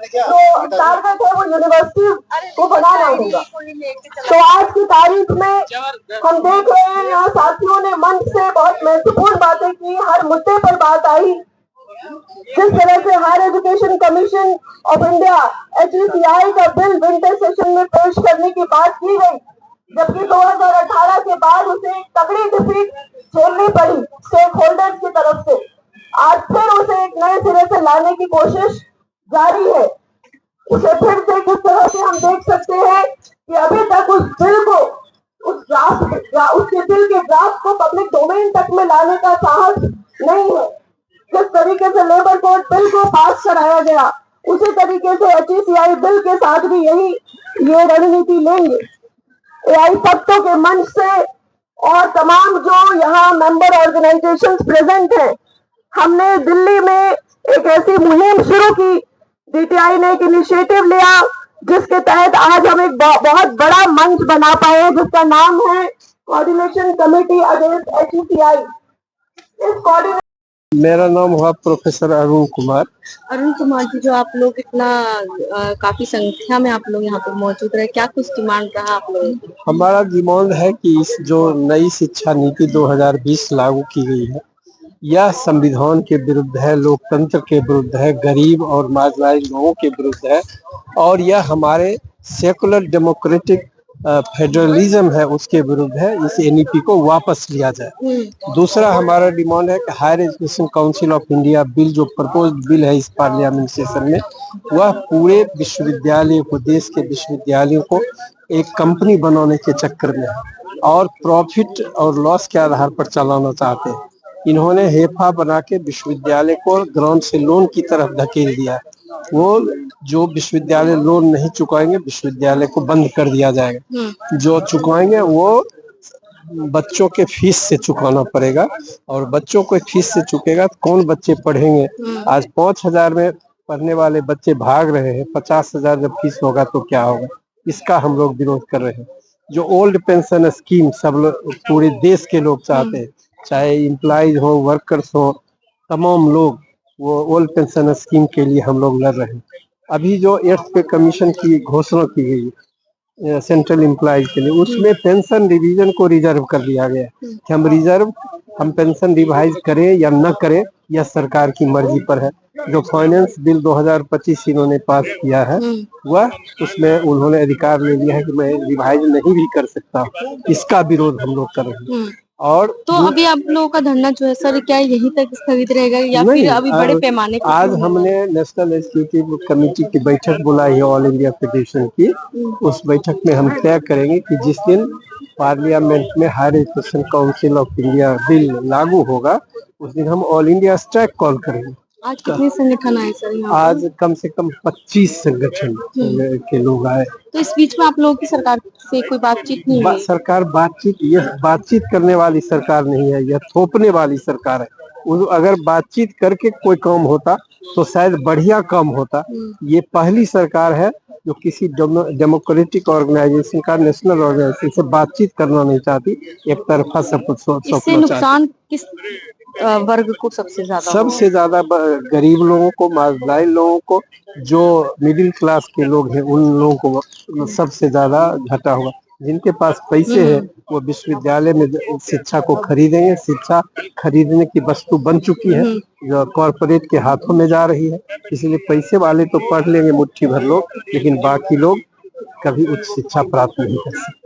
जो टारगेट है वो यूनिवर्सिटी को बनाना होगा। तो आज की तारीख में हम देख रहे हैं यहाँ साथियों ने मंच से बहुत महत्वपूर्ण बातें की, हर मुद्दे पर बात आई। जिस तरह से higher education commission of India HECI का बिल विंटर सेशन में पेश करने की बात की गई, जबकि 2018 के बाद उसे तगड़ी डिफीट झेलनी पड़ी स्टेक होल्डर्स की तरफ से। आज फिर उसे एक नए सिरे से लाने की कोशिश जारी है। उसे फिर से किस तरह से हम देख सकते हैं कि अभी तक उस बिल को, उसके बिल के ड्राफ्ट को पब्लिक डोमेन तक में लाने का साहस नहीं है। जिस तरीके से लेबर कोड बिल को पास कराया गया, उसी तरीके से HECI बिल के साथ भी ये रणनीति लेंगे। AI सप्तों के मंच से और तमाम जो यहाँ मेंबर ऑर्गेनाइजेशंस प्रेजेंट हैं, हमने दिल्ली में एक ऐसी मुहिम शुरू की, DTI ने एक इनिशिएटिव लिया जिसके तहत आज हम एक बहुत बड़ा मंच बना पाए जिसका नाम है कोऑर्डिनेशन कमेटी अगेंस्ट HECI। इस मेरा नाम हुआ प्रोफेसर अरुण कुमार। अरुण कुमार जी, जो आप लोग इतना काफी संख्या में आप लोग यहाँ पे मौजूद रहे, क्या कुछ डिमांड रहा आप लोगों की? हमारा डिमांड है कि इस जो नई शिक्षा नीति 2020 लागू की गई है, यह संविधान के विरुद्ध है, लोकतंत्र के विरुद्ध है, गरीब और मार्जिनाइज्ड लोगों के विरुद्ध है, और यह हमारे सेकुलर डेमोक्रेटिक फेडरलिज्म है उसके विरुद्ध है। इस NEP को वापस लिया जाए। दूसरा हमारा डिमांड है कि higher education council of India bill, जो प्रपोज्ड बिल है इस पार्लियामेंट सेशन में, वह पूरे विश्वविद्यालयों को, देश के विश्वविद्यालयों को एक कंपनी बनाने के चक्कर में है और प्रॉफिट और लॉस के आधार पर चलाना चाहते हैं। इन्होंने हेफा बना के विश्वविद्यालय को ग्रांट से लोन की तरफ धकेल दिया। वो जो विश्वविद्यालय लोन नहीं चुकाएंगे, विश्वविद्यालय को बंद कर दिया जाएगा। जो चुकाएंगे वो बच्चों के फीस से चुकाना पड़ेगा, और बच्चों को फीस से चुकेगा तो कौन बच्चे पढ़ेंगे? आज 5,000 में पढ़ने वाले बच्चे भाग रहे हैं, 50,000 जब फीस होगा तो क्या होगा? इसका हम लोग विरोध कर रहे हैं। जो ओल्ड पेंशन स्कीम सब लोग, पूरे देश के लोग चाहते हैं, चाहे एम्प्लॉइज हो, वर्कर्स हो, तमाम लोग वो ओल्ड पेंशन स्कीम के लिए हम लोग लड़ रहे हैं। अभी जो 8th पे कमीशन की घोषणा की गई सेंट्रल एम्प्लॉइज के लिए, उसमें पेंशन रिवीजन को रिजर्व कर दिया गया कि हम पेंशन रिवाइज करें या न करें, यह सरकार की मर्जी पर है। जो फाइनेंस बिल 2025 इन्होंने पास किया है, वह उसमें उन्होंने अधिकार ले लिया है कि मैं रिवाइज नहीं भी कर सकता। इसका विरोध हम लोग कर रहे हैं। और तो अभी आप लोगों का धरना जो है सर, क्या यहीं तक स्थगित रहेगा या फिर अभी बड़े पैमाने पर? आज हमने नेशनल एग्जीक्यूटिव कमेटी की बैठक बुलाई है ऑल इंडिया फेडरेशन की। उस बैठक में हम तय करेंगे कि जिस दिन पार्लियामेंट में higher education council of India bill लागू होगा, उस दिन हम ऑल इंडिया स्ट्राइक कॉल करेंगे। आज कितने संगठन आए सर यहाँ? आज कम से कम 25 संगठन के लोग आए। तो इस बीच में आप लोगों की सरकार से कोई बातचीत नहीं हुई? सरकार बातचीत करने वाली सरकार नहीं है, यह थोपने वाली सरकार है। अगर बातचीत करके कोई काम होता तो शायद बढ़िया काम होता। ये पहली सरकार है जो किसी डेमोक्रेटिक ऑर्गेनाइजेशन का, नेशनल ऑर्गेनाइजेशन से बातचीत करना नहीं चाहती, एक तरफा सब कुछ इससे नुकसान किस वर्ग को सबसे ज्यादा? गरीब लोगों को, मार्जिनाइज्ड लोगों को, जो मिडिल क्लास के लोग हैं उन लोगों को सबसे ज्यादा घाटा होगा। जिनके पास पैसे हैं वो विश्वविद्यालय में शिक्षा को खरीदेंगे। शिक्षा खरीदने की वस्तु बन चुकी है, जो कॉर्पोरेट के हाथों में जा रही है। इसलिए पैसे वाले तो पढ़ लेंगे मुट्ठी भर लोग, लेकिन बाकी लोग कभी उच्च शिक्षा प्राप्त नहीं कर सकते।